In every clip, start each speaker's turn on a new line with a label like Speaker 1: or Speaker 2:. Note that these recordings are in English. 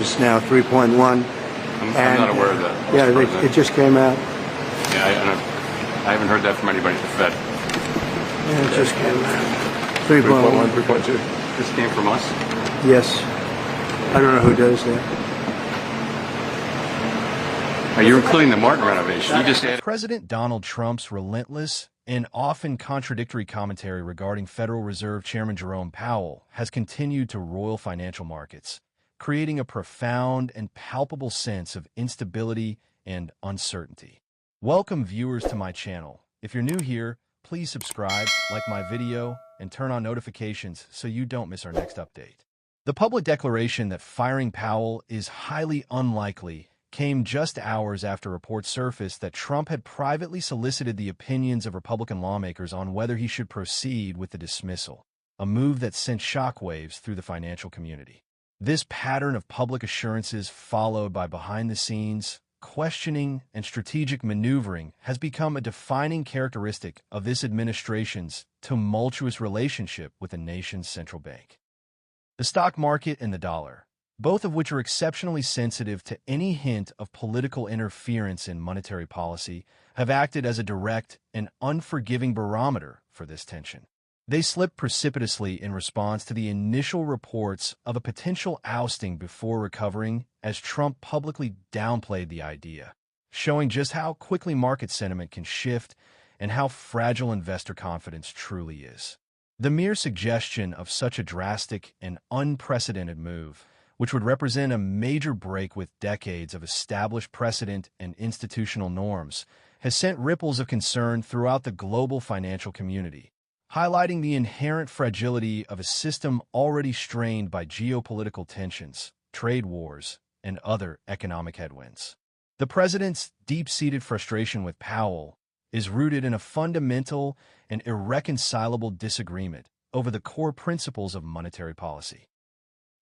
Speaker 1: just now, 3.1.
Speaker 2: I'm not aware of that.
Speaker 1: Yeah, it just came out.
Speaker 2: Yeah, I haven't heard that from anybody at the Fed.
Speaker 1: Yeah, it just came out. 3.1.
Speaker 2: 3.2. This came from us?
Speaker 1: Yes. I don't know who does that.
Speaker 2: You're including the Martin renovation. You just added.
Speaker 3: President Donald Trump's relentless and often contradictory commentary regarding Federal Reserve Chairman Jerome Powell has continued to roil financial markets, creating a profound and palpable sense of instability and uncertainty. Welcome viewers to my channel. If you're new here, please subscribe, like my video, and turn on notifications so you don't miss our next update. The public declaration that firing Powell is highly unlikely came just hours after reports surfaced that Trump had privately solicited the opinions of Republican lawmakers on whether he should proceed with the dismissal, a move that sent shockwaves through the financial community. This pattern of public assurances followed by behind-the-scenes questioning and strategic maneuvering has become a defining characteristic of this administration's tumultuous relationship with the nation's central bank. The stock market and the dollar, both of which are exceptionally sensitive to any hint of political interference in monetary policy, have acted as a direct and unforgiving barometer for this tension. They slipped precipitously in response to the initial reports of a potential ousting before recovering as Trump publicly downplayed the idea, showing just how quickly market sentiment can shift and how fragile investor confidence truly is. The mere suggestion of such a drastic and unprecedented move, which would represent a major break with decades of established precedent and institutional norms, has sent ripples of concern throughout the global financial community, highlighting the inherent fragility of a system already strained by geopolitical tensions, trade wars, and other economic headwinds. The president's deep-seated frustration with Powell is rooted in a fundamental and irreconcilable disagreement over the core principles of monetary policy.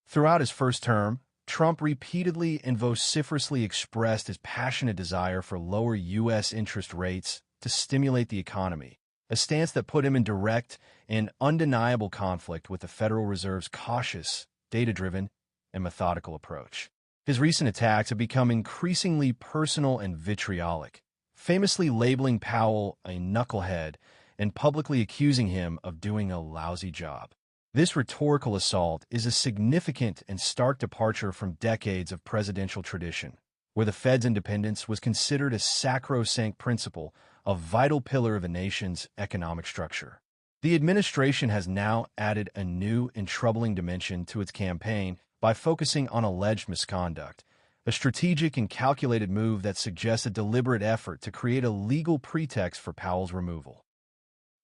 Speaker 3: Throughout his first term, Trump repeatedly and vociferously expressed his passionate desire for lower U.S. interest rates to stimulate the economy, a stance that put him in direct and undeniable conflict with the Federal Reserve's cautious, data-driven, and methodical approach. His recent attacks have become increasingly personal and vitriolic, famously labeling Powell a knucklehead and publicly accusing him of doing a lousy job. This rhetorical assault is a significant and stark departure from decades of presidential tradition, where the Fed's independence was considered a sacrosanct principle, a vital pillar of a nation's economic structure. The administration has now added a new and troubling dimension to its campaign by focusing on alleged misconduct, a strategic and calculated move that suggests a deliberate effort to create a legal pretext for Powell's removal.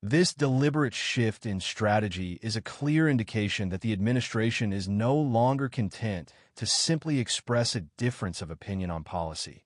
Speaker 3: This deliberate shift in strategy is a clear indication that the administration is no longer content to simply express a difference of opinion on policy.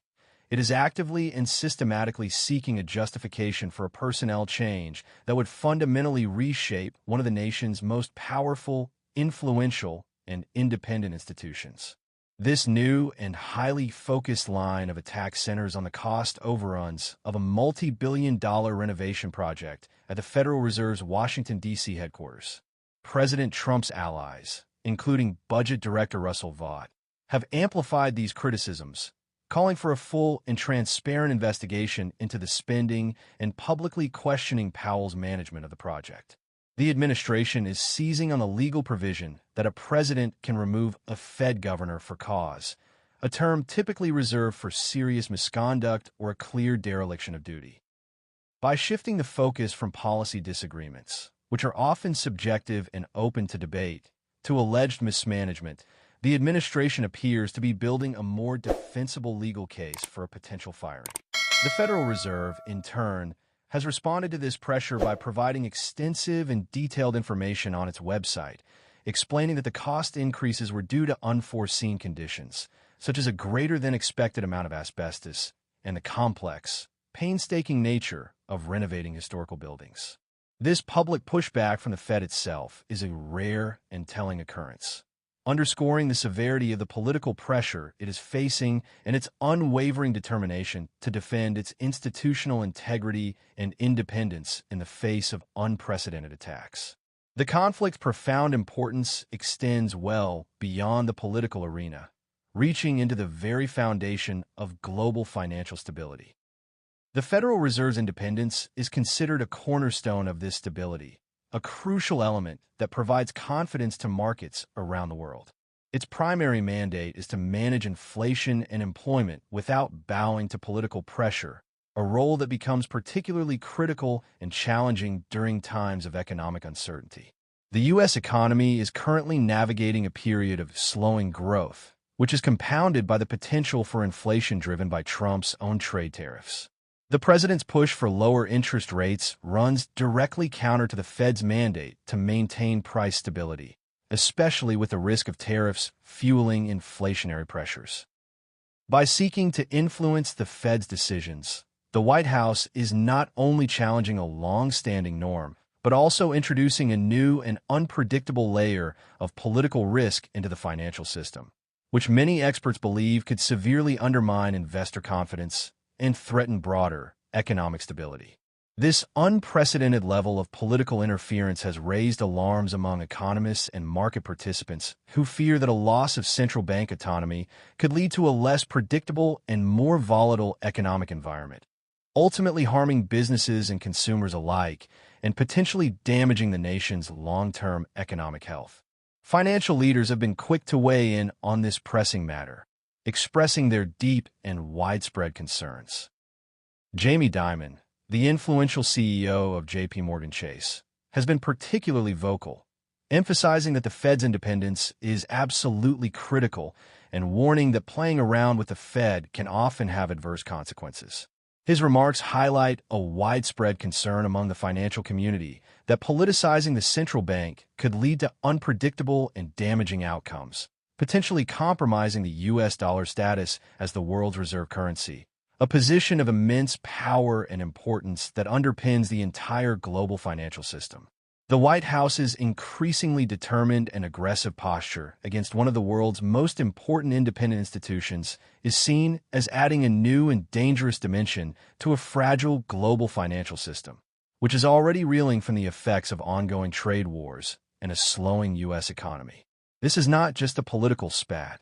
Speaker 3: It is actively and systematically seeking a justification for a personnel change that would fundamentally reshape one of the nation's most powerful, influential, and independent institutions. This new and highly focused line of attack centers on the cost overruns of a multi-billion-dollar renovation project at the Federal Reserve's Washington, D.C. headquarters. President Trump's allies, including Budget Director Russell Vought, have amplified these criticisms, calling for a full and transparent investigation into the spending and publicly questioning Powell's management of the project. The administration is seizing on the legal provision that a president can remove a Fed governor for cause, a term typically reserved for serious misconduct or a clear dereliction of duty. By shifting the focus from policy disagreements, which are often subjective and open to debate, to alleged mismanagement, the administration appears to be building a more defensible legal case for a potential firing. The Federal Reserve, in turn, has responded to this pressure by providing extensive and detailed information on its website, explaining that the cost increases were due to unforeseen conditions, such as a greater-than-expected amount of asbestos and the complex, painstaking nature of renovating historical buildings. This public pushback from the Fed itself is a rare and telling occurrence, underscoring the severity of the political pressure it is facing and its unwavering determination to defend its institutional integrity and independence in the face of unprecedented attacks. The conflict's profound importance extends well beyond the political arena, reaching into the very foundation of global financial stability. The Federal Reserve's independence is considered a cornerstone of this stability, a crucial element that provides confidence to markets around the world. Its primary mandate is to manage inflation and employment without bowing to political pressure, a role that becomes particularly critical and challenging during times of economic uncertainty. The U.S. economy is currently navigating a period of slowing growth, which is compounded by the potential for inflation driven by Trump's own trade tariffs. The president's push for lower interest rates runs directly counter to the Fed's mandate to maintain price stability, especially with the risk of tariffs fueling inflationary pressures. By seeking to influence the Fed's decisions, the White House is not only challenging a long-standing norm, but also introducing a new and unpredictable layer of political risk into the financial system, which many experts believe could severely undermine investor confidence and threaten broader economic stability. This unprecedented level of political interference has raised alarms among economists and market participants who fear that a loss of central bank autonomy could lead to a less predictable and more volatile economic environment, ultimately harming businesses and consumers alike and potentially damaging the nation's long-term economic health. Financial leaders have been quick to weigh in on this pressing matter, expressing their deep and widespread concerns. Jamie Dimon, the influential CEO of JPMorgan Chase, has been particularly vocal, emphasizing that the Fed's independence is absolutely critical and warning that playing around with the Fed can often have adverse consequences. His remarks highlight a widespread concern among the financial community that politicizing the central bank could lead to unpredictable and damaging outcomes, potentially compromising the U.S. dollar's status as the world's reserve currency, a position of immense power and importance that underpins the entire global financial system. The White House's increasingly determined and aggressive posture against one of the world's most important independent institutions is seen as adding a new and dangerous dimension to a fragile global financial system, which is already reeling from the effects of ongoing trade wars and a slowing U.S. economy. This is not just a political spat.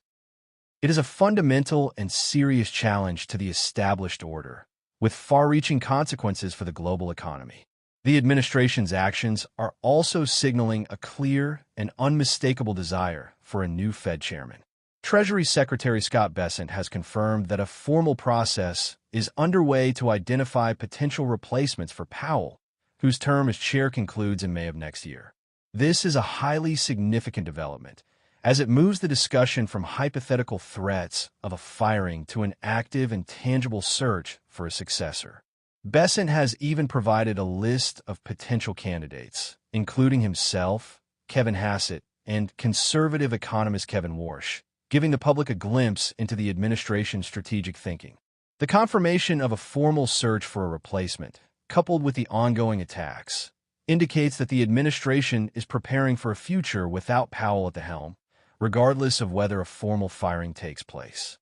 Speaker 3: It is a fundamental and serious challenge to the established order, with far-reaching consequences for the global economy. The administration's actions are also signaling a clear and unmistakable desire for a new Fed chairman. Treasury Secretary Scott Bessent has confirmed that a formal process is underway to identify potential replacements for Powell, whose term as chair concludes in May of next year. This is a highly significant development, as it moves the discussion from hypothetical threats of a firing to an active and tangible search for a successor. Bessent has even provided a list of potential candidates, including himself, Kevin Hassett, and conservative economist Kevin Warsh, giving the public a glimpse into the administration's strategic thinking. The confirmation of a formal search for a replacement, coupled with the ongoing attacks, indicates that the administration is preparing for a future without Powell at the helm, regardless of whether a formal firing takes place.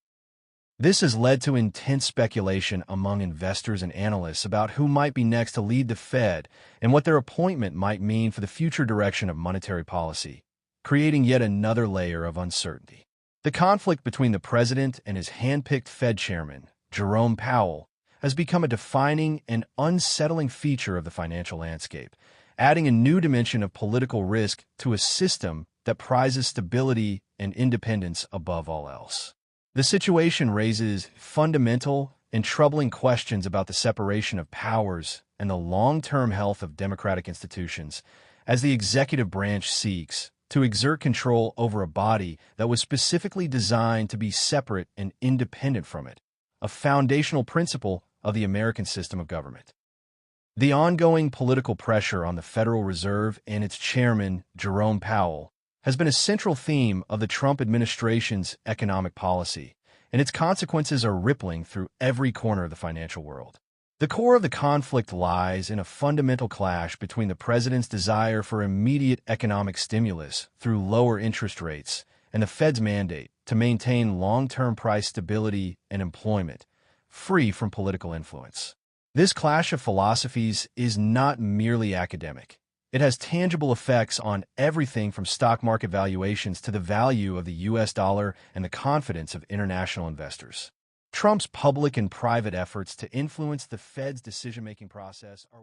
Speaker 3: This has led to intense speculation among investors and analysts about who might be next to lead the Fed and what their appointment might mean for the future direction of monetary policy, creating yet another layer of uncertainty. The conflict between the president and his hand-picked Fed chairman, Jerome Powell, has become a defining and unsettling feature of the financial landscape, adding a new dimension of political risk to a system that prizes stability and independence above all else. The situation raises fundamental and troubling questions about the separation of powers and the long-term health of democratic institutions, as the executive branch seeks to exert control over a body that was specifically designed to be separate and independent from it, a foundational principle of the American system of government. The ongoing political pressure on the Federal Reserve and its chairman, Jerome Powell, has been a central theme of the Trump administration's economic policy, and its consequences are rippling through every corner of the financial world. The core of the conflict lies in a fundamental clash between the president's desire for immediate economic stimulus through lower interest rates and the Fed's mandate to maintain long-term price stability and employment, free from political influence. This clash of philosophies is not merely academic. It has tangible effects on everything from stock market valuations to the value of the U.S. dollar and the confidence of international investors. Trump's public and private efforts to influence the Fed's decision-making process are